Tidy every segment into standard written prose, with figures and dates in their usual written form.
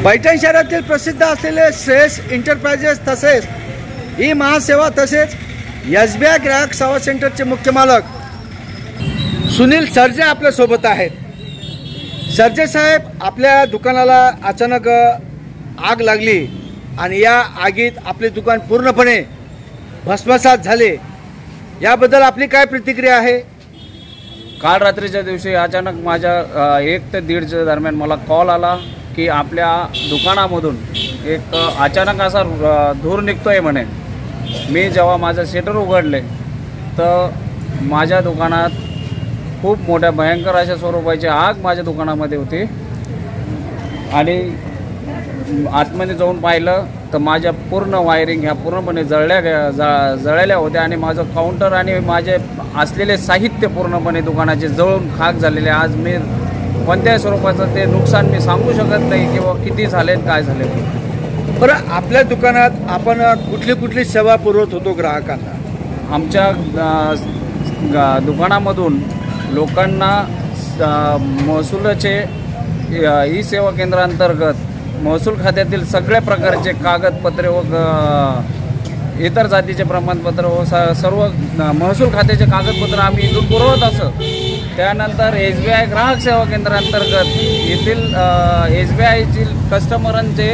पैठण शहरातील प्रसिद्ध असलेले श्रेयस एंटरप्राइजेस तसेच ही महासेवा तसेच SBI ग्राहक सेवा सेंटरचे मुख्य मालक सुनील सरजे आपल्या सोबत आहेत। सरजे साहेब, आपल्या दुकानाला अचानक आग लागली आणि या आगीत आपले दुकान पूर्णपणे भस्मसात झाले, याबद्दल आपली काय प्रतिक्रिया आहे? काल रात्रीच्या दिवशी अचानक माझ्या 1 ते 1:30 दरम्यान मला कॉल आला की आपल्या दुकानामधून एक अचानक असा धूर निघतोय म्हणे। मी जेव्हा माझं शटर उघडले तर माझ्या दुकानात खूप मोठ्या भयंकर अशा स्वरूपाची आग माझ्या दुकानामध्ये होती आणि आतमध्ये जाऊन पाहिलं तर माझ्या पूर्ण वायरिंग ह्या पूर्णपणे जळलेल्या होत्या आणि माझं काउंटर आणि माझे असलेले साहित्य पूर्णपणे दुकानाचे जळून खाक झालेले। आज मी कोणत्याही स्वरूपाचं ते नुकसान मी सांगू शकत नाही किंवा किती झाले काय झाले। बरं, आपल्या दुकानात आपण कुठली सेवा पुरवत होतो ग्राहकांना? आमच्या दुकानामधून लोकांना महसुलाचे ई सेवा केंद्रांतर्गत महसूल खात्यातील सगळ्या प्रकारचे कागदपत्रे व इतर जातीचे प्रमाणपत्र व सर्व महसूल खात्याचे कागदपत्र आम्ही इथून पुरवत असो। त्यानंतर SBI ग्राहक सेवा केंद्रांतर्गत येथील SBIतील कस्टमरांचे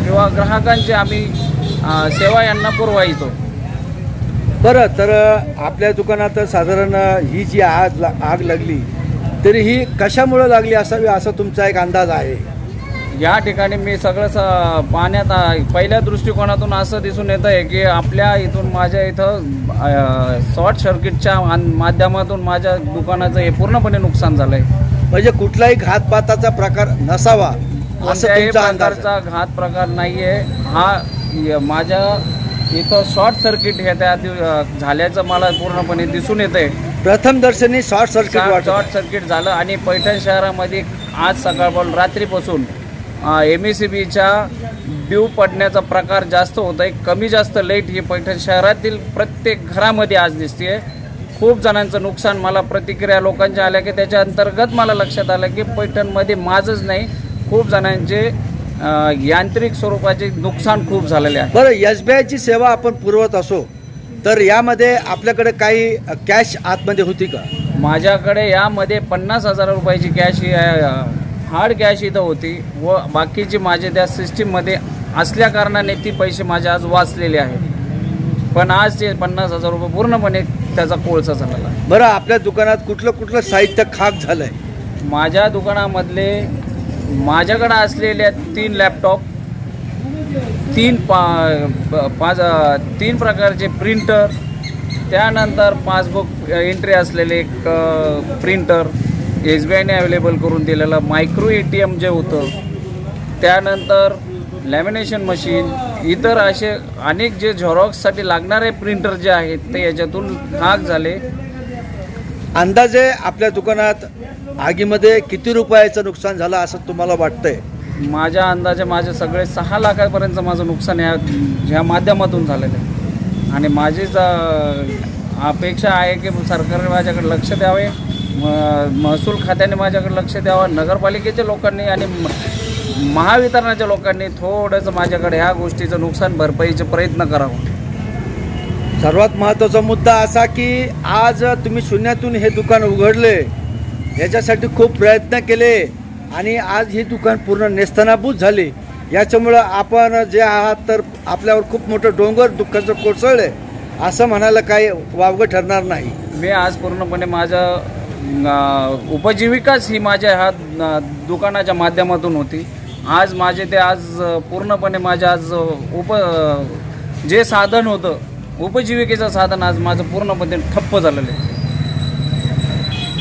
किंवा ग्राहकांचे आम्ही सेवा यांना पुरवायचो। बरं, तर आपल्या दुकानात साधारण ही जी आग लागली तरी ही कशामुळे लागली असावी असा तुमचा एक अंदाज आहे? या ठिकाणी मी सगळं पाहण्यात पहिल्या दृष्टिकोनातून असं दिसून येतं आहे की आपल्या इथून माझ्या इथं शॉर्ट सर्किटच्या माध्यमातून माझ्या दुकानाचं हे पूर्णपणे नुकसान झालं आहे। म्हणजे कुठलाही घातपाताचा प्रकार नसावा असं कोणत्याही तुमचा अंदाज आहे. प्रकारचा घात प्रकार नाहीये. माझ्या इथं शॉर्ट सर्किट हे झाल्याचं मला पूर्णपणे दिसून येतंय. प्रथम दर्शनी शॉर्ट सर्किट शॉर्ट सर्किट झालं आणि पैठण शहरामध्ये आज सकाळपासून रात्रीपासून MSEBच्या ड्यू पडण्याचा प्रकार जास्त होत आहे. कमी जास्त लाईट ही पैठण शहरातील प्रत्येक घरामध्ये आज दिसते. खूप जणांचं नुकसान मला प्रतिक्रिया लोकांच्या आल्या की त्याच्या अंतर्गत मला लक्षात आलं की पैठणमध्ये माझंच नाही खूप जणांचे यांत्रिक स्वरूपाचे नुकसान खूप झालेले आहे. बरं, SBIची सेवा आपण पुरवत असो तर यामध्ये आपल्याकडे काही कॅश आतमध्ये होती का? माझ्याकडे यामध्ये 50,000 रुपयाची कॅश ही हार्ड कॅश इथं होती व बाकीची माझे त्या सिस्टीममध्ये असल्या कारणाने ती पैसे माझे आज वाचलेले आहेत. पण आज ते 50,000 रुपये पूर्णपणे त्याचा कोळसा झालेला आहे. बरं, आपल्या दुकानात कुठलं साहित्य खाक झालंय? माझ्या दुकानामधले माझ्याकडे असलेल्या 3 लॅपटॉप, 3 प्रकारचे प्रिंटर, त्यानंतर पासबुक एंट्री असलेले एक प्रिंटर, SBIने अवेलेबल करून दिलेलं मायक्रो ATM जे होतं, त्यानंतर लॅमिनेशन मशीन, इतर असे अनेक जे झेरॉक्ससाठी लागणारे प्रिंटर जे आहेत ते याच्यातून हाक झाले. अंदाजे आपल्या दुकानात आगीमध्ये किती रुपयाचं नुकसान झालं असं तुम्हाला वाटतंय? माझ्या अंदाजे माझे सगळे 6 लाखापर्यंत माझं नुकसान ह्या माध्यमातून झालेलं आहे. आणि माझीच अपेक्षा आहे की सरकारने माझ्याकडे लक्ष द्यावे, महसूल खात्याने माझ्याकडे लक्ष द्यावं, नगरपालिकेच्या लोकांनी आणि महावितरणाच्या लोकांनी थोडंसं माझ्याकडे ह्या गोष्टीचं नुकसान भरपाईचे प्रयत्न करावं. सर्वात महत्त्वाचा मुद्दा असा की आज तुम्ही शून्यातून हे दुकान उघडले, याच्यासाठी खूप प्रयत्न केले आणि आज ही दुकान पूर्ण नेस्तनाबूत झाली. याच्यामुळं आपण जे आहात तर आपल्यावर खूप मोठं डोंगर दुःखाचं कोसळले असं म्हणायला काही वावगं ठरणार नाही. मी आज पूर्णपणे माझं उपजीविकाच ही माझ्या ह्या दुकानाच्या माध्यमातून होती. आज माझे ते आज पूर्णपणे माझ्या आज जे साधन होतं उपजीविकेचं साधन आज माझं पूर्णपणे ठप्प झालेलं आहे.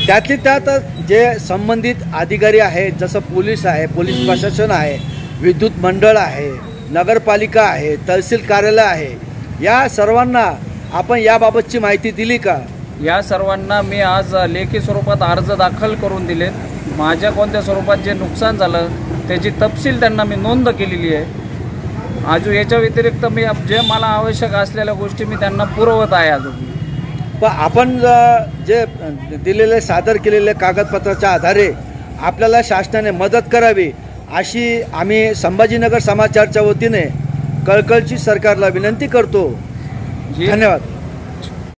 त्यातली त्यात जे संबंधित अधिकारी आहेत, जसं पोलीस आहे, पोलीस प्रशासन आहे, विद्युत मंडळ आहे, नगरपालिका आहे, तहसील कार्यालय आहे, या सर्वांना आपण याबाबतची माहिती दिली का? या सर्वांना मी आज लेखी स्वरूपात अर्ज दाखल करून दिलेत. माझ्या कोणत्या स्वरूपात जे नुकसान झालं त्याची तपशील त्यांना मी नोंद केलेली आहे. अजून याच्या व्यतिरिक्त मी जे मला आवश्यक असलेल्या गोष्टी मी त्यांना पुरवत आहे. अजून पण आपण जे दिलेले सादर केलेले कागदपत्राच्या आधारे आपल्याला शासनाने मदत करावी अशी आम्ही संभाजीनगर समाचारच्या वतीने कळकळची सरकारला विनंती करतो. धन्यवाद.